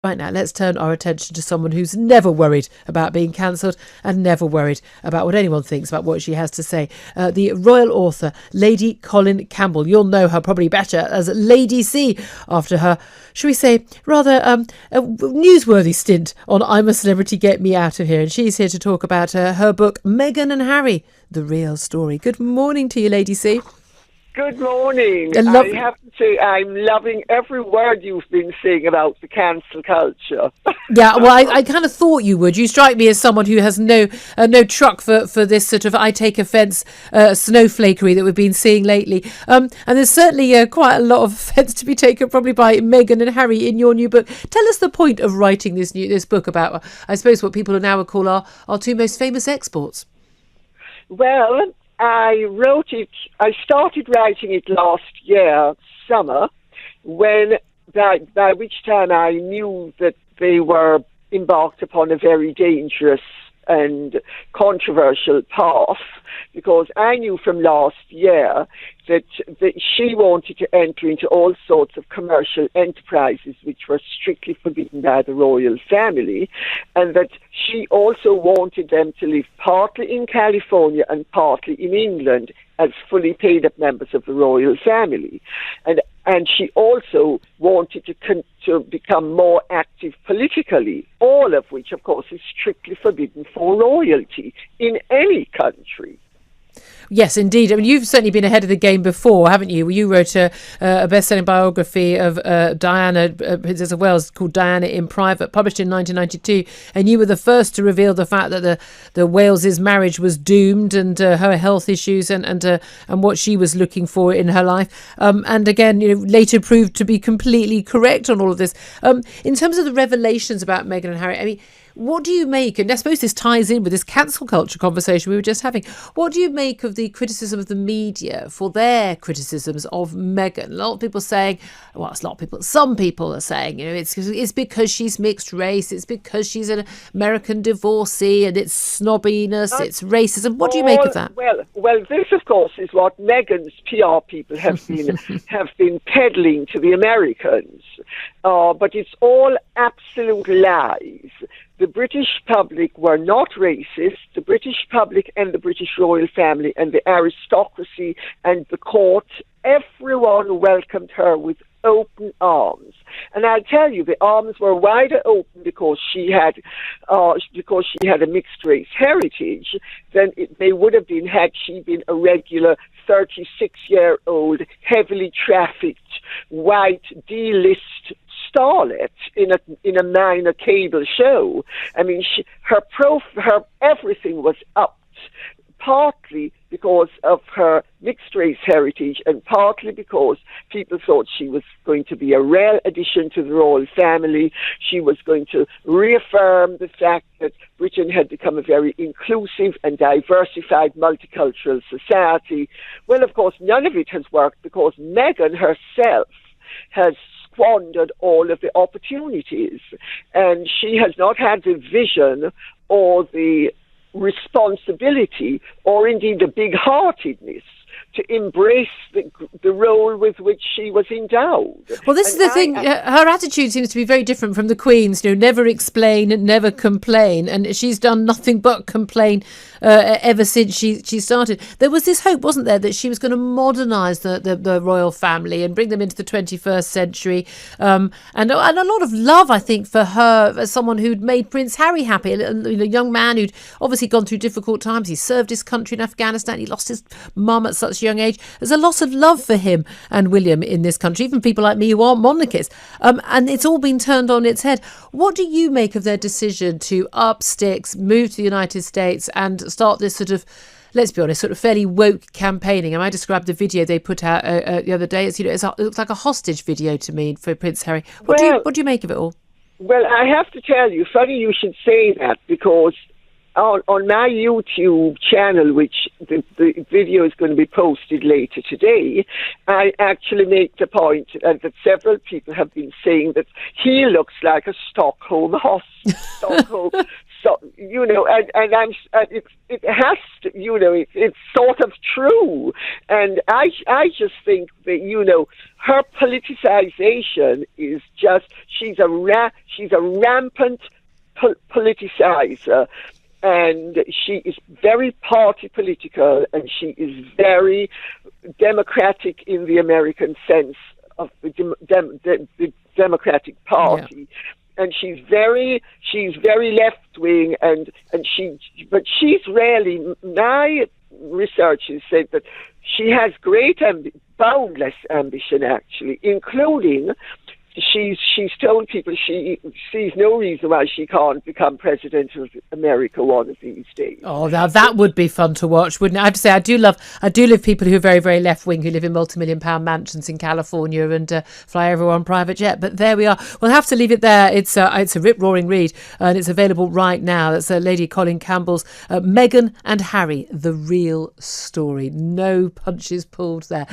Right now, let's turn our attention to someone who's never worried about being cancelled and never worried about what anyone thinks about what she has to say. The royal author, Lady Colin Campbell. You'll know her probably better as Lady C after her, shall we say, rather a newsworthy stint on I'm a Celebrity, Get Me Out of Here. And she's here to talk about her book, Meghan and Harry, The Real Story. Good morning to you, Lady C. Good morning. I have to say I'm loving every word you've been saying about the cancel culture. Yeah, well, I kind of thought you would. You strike me as someone who has no truck for this sort of I take offence snowflakery that we've been seeing lately. And there's certainly quite a lot of offence to be taken probably by Meghan and Harry in your new book. Tell us the point of writing this book about, I suppose, what people now would call our two most famous exports. Well, I started writing it last year, summer, when by which time I knew that they were embarked upon a very dangerous and controversial path, because I knew from last year that she wanted to enter into all sorts of commercial enterprises which were strictly forbidden by the royal family, and that she also wanted them to live partly in California and partly in England as fully paid up members of the royal family. And she also wanted to become more active politically, all of which, of course, is strictly forbidden for royalty in any country. Yes, indeed. I mean, you've certainly been ahead of the game before, haven't you? You wrote a best-selling biography of Diana, Princess of Wales, called Diana in Private, published in 1992, and you were the first to reveal the fact that the Wales's marriage was doomed, and her health issues and what she was looking for in her life. And again, later proved to be completely correct on all of this. In terms of the revelations about Meghan and Harry, I mean, what do you make, and I suppose this ties in with this cancel culture conversation we were just having, what do you make of the criticism of the media for their criticisms of Meghan? A lot of people saying, well, it's not people, some people are saying, it's because she's mixed race, it's because she's an American divorcee, and it's snobbiness, it's racism. What do you make of that? Well, this, of course, is what Meghan's PR people have been peddling to the Americans, but it's all absolute lies. The British public were not racist. The British public and the British royal family and the aristocracy and the court, everyone welcomed her with open arms. And I'll tell you, the arms were wider open because she had a mixed race heritage than they would have been had she been a regular 36-year-old, heavily trafficked, white D-list starlet in a minor cable show. I mean, her everything was upped, partly because of her mixed race heritage and partly because people thought she was going to be a rare addition to the royal family. She was going to reaffirm the fact that Britain had become a very inclusive and diversified multicultural society. Well, of course, none of it has worked because Meghan herself has squandered all of the opportunities, and she has not had the vision or the responsibility or indeed the big-heartedness to embrace the role with which she was endowed. Well, this is the thing. Her attitude seems to be very different from the Queen's. Never explain, never complain, and she's done nothing but complain ever since she started. There was this hope, wasn't there, that she was going to modernise the royal family and bring them into the 21st century, and a lot of love, I think, for her as someone who'd made Prince Harry happy, a young man who'd obviously gone through difficult times. He served his country in Afghanistan. He lost his mum at such a young age. There's a lot of love for him and William in this country, even people like me who aren't monarchists, and it's all been turned on its head. What do you make of their decision to up sticks, move to the United States and start this sort of, let's be honest, sort of fairly woke campaigning? And I described the video they put out the other day. It looks like a hostage video to me for Prince Harry. What do you make of it all? Well, I have to tell you, funny you should say that, because on my YouTube channel, which the video is going to be posted later today, I actually make the point that several people have been saying that he looks like a Stockholm So, it has to, it's sort of true. And I just think that, her politicization is just, she's a rampant politicizer. And she is very party political, and she is very democratic in the American sense of the Democratic Party. Yeah. And she's very left wing, but she's rarely. My researchers said that she has great boundless ambition, actually, including. She's told people she sees no reason why she can't become president of America one of these days. Oh, now that would be fun to watch, wouldn't it? I have to say, I do love people who are very, very left wing, who live in multi-million-pound mansions in California and fly everywhere on private jet. But there we are. We'll have to leave it there. It's a rip-roaring read, and it's available right now. That's Lady Colin Campbell's Meghan and Harry: The Real Story. No punches pulled there.